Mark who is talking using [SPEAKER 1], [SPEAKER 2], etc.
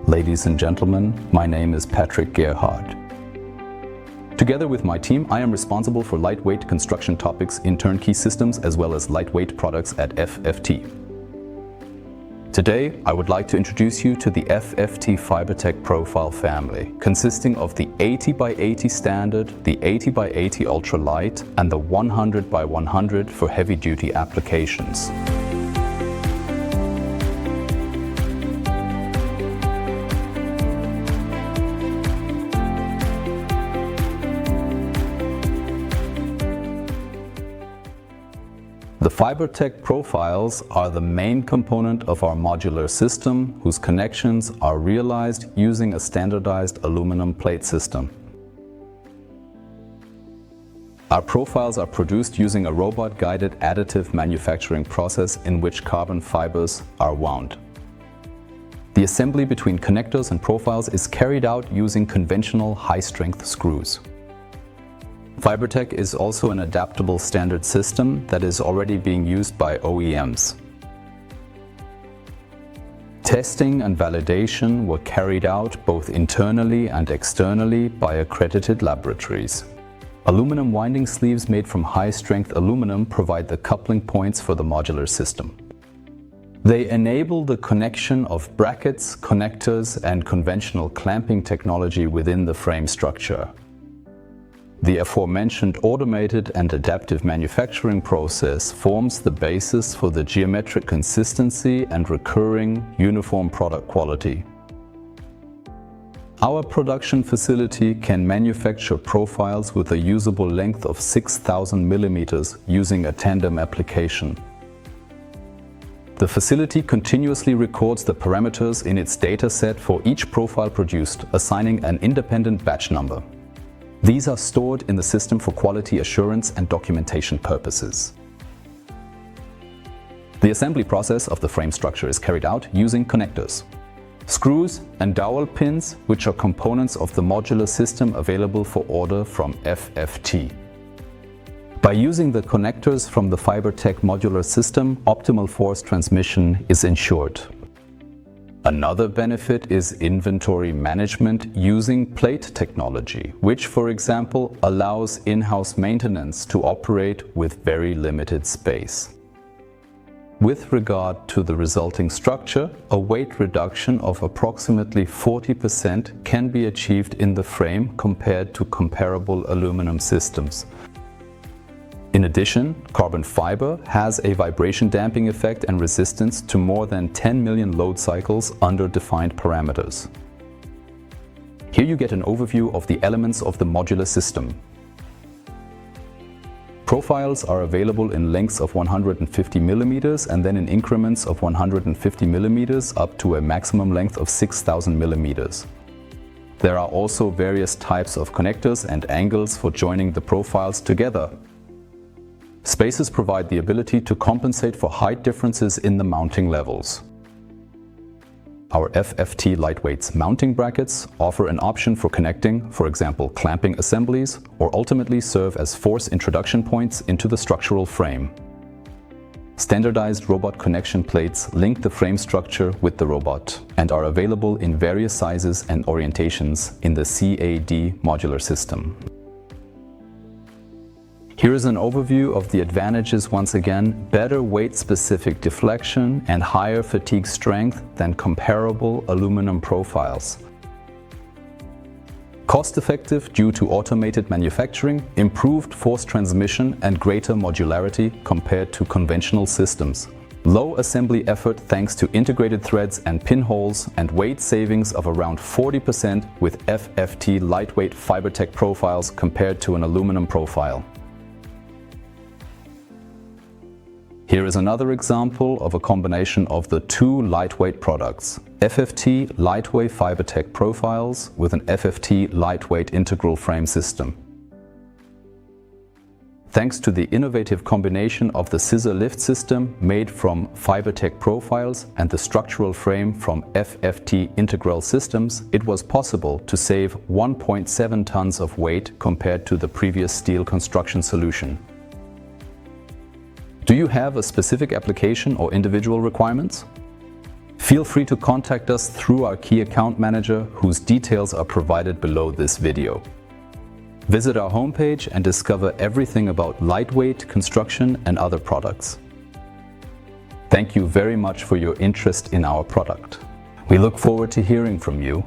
[SPEAKER 1] Ladies and gentlemen, my name is Gerhardt. Together with my team, I am responsible for lightweight construction topics in turnkey systems as well as lightweight products at FFT. Today, I would like to introduce you to the FFT FibreTEC profile family, consisting of the 80x80 standard, the 80x80 ultralight, and the 100x100 for heavy-duty applications. The FibreTEC profiles are the main component of our modular system, whose connections are realized using a standardized aluminum plate system. Our profiles are produced using a robot-guided additive manufacturing process in which carbon fibers are wound. The assembly between connectors and profiles is carried out using conventional high-strength screws. FibreTEC is also an adaptable standard system that is already being used by OEMs. Testing and validation were carried out both internally and externally by accredited laboratories. Aluminum winding sleeves made from high-strength aluminum provide the coupling points for the modular system. They enable the connection of brackets, connectors, and conventional clamping technology within the frame structure. The aforementioned automated and adaptive manufacturing process forms the basis for the geometric consistency and recurring uniform product quality. Our production facility can manufacture profiles with a usable length of 6,000 mm using a tandem application. The facility continuously records the parameters in its data set for each profile produced, assigning an independent batch number. These are stored in the system for quality assurance and documentation purposes. The assembly process of the frame structure is carried out using connectors, screws and dowel pins, which are components of the modular system available for order from FFT. By using the connectors from the FibreTEC modular system, optimal force transmission is ensured. Another benefit is inventory management using plate technology, which, for example, allows in-house maintenance to operate with very limited space. With regard to the resulting structure, a weight reduction of approximately 40% can be achieved in the frame compared to comparable aluminum systems. In addition, carbon fiber has a vibration damping effect and resistance to more than 10 million load cycles under defined parameters. Here you get an overview of the elements of the modular system. Profiles are available in lengths of 150 mm and then in increments of 150 mm up to a maximum length of 6,000 mm. There are also various types of connectors and angles for joining the profiles together. Spaces provide the ability to compensate for height differences in the mounting levels. Our FFTlightweight's mounting brackets offer an option for connecting, for example, clamping assemblies, or ultimately serve as force introduction points into the structural frame. Standardized robot connection plates link the frame structure with the robot and are available in various sizes and orientations in the CAD modular system. Here is an overview of the advantages once again: better weight-specific deflection and higher fatigue strength than comparable aluminum profiles. Cost-effective due to automated manufacturing, improved force transmission and greater modularity compared to conventional systems. Low assembly effort thanks to integrated threads and pinholes, and weight savings of around 40% with FFTlightweight FibreTEC profiles compared to an aluminum profile. Here is another example of a combination of the two lightweight products: FFTlightweight FibreTEC profiles with an FFTlightweight integral frame system. Thanks to the innovative combination of the scissor lift system made from FibreTEC profiles and the structural frame from FFT integral systems, it was possible to save 1.7 tons of weight compared to the previous steel construction solution. Do you have a specific application or individual requirements? Feel free to contact us through our key account manager, whose details are provided below this video. Visit our homepage and discover everything about lightweight construction and other products. Thank you very much for your interest in our product. We look forward to hearing from you